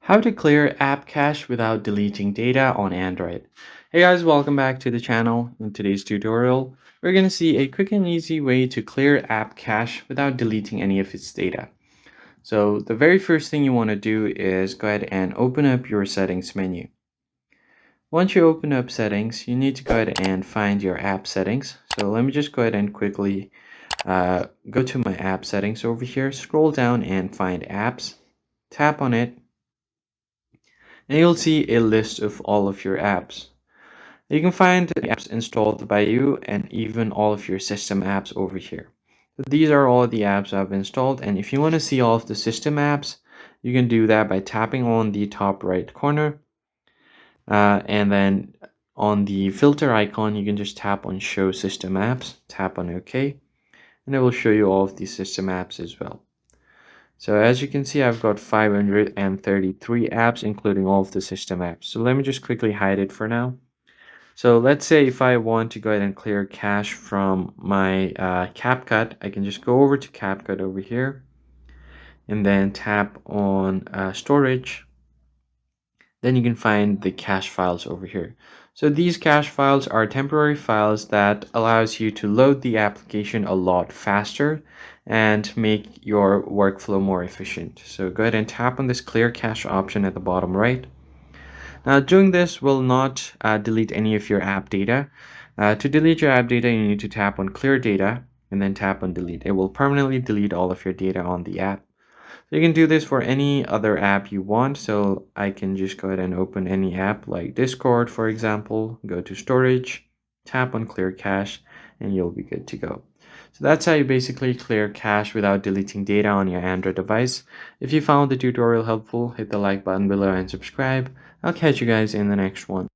How to clear app cache without deleting data on Android. Hey guys, welcome back to the channel. In today's tutorial, we're going to see a quick and easy way to clear app cache without deleting any of its data. So the very first thing you want to do is go ahead and open up your settings menu. Once you open up settings, you need to go ahead and find your app settings. So let me just go ahead and quickly go to my app settings over here, scroll down and find apps, tap on it, and you'll see a list of all of your apps. You can find the apps installed by you and even all of your system apps over here. So these are all the apps I've installed, and if you want to see all of the system apps, you can do that by tapping on the top right corner, and then on the filter icon you can just tap on show system apps, tap on OK, and it will show you all of the system apps as well. So as you can see, I've got 533 apps, including all of the system apps. So let me just quickly hide it for now. So let's say if I want to go ahead and clear cache from my CapCut, I can just go over to CapCut over here and then tap on storage. Then you can find the cache files over here. So these cache files are temporary files that allows you to load the application a lot faster and make your workflow more efficient. So go ahead and tap on this clear cache option at the bottom right. Now doing this will not delete any of your app data. To delete your app data, you need to tap on clear data and then tap on delete. It will permanently delete all of your data on the app. So you can do this for any other app you want. So I can just go ahead and open any app like Discord, for example, go to storage, tap on clear cache, and you'll be good to go. So that's how you basically clear cache without deleting data on your Android device. If you found the tutorial helpful, hit the like button below and subscribe. I'll catch you guys in the next one.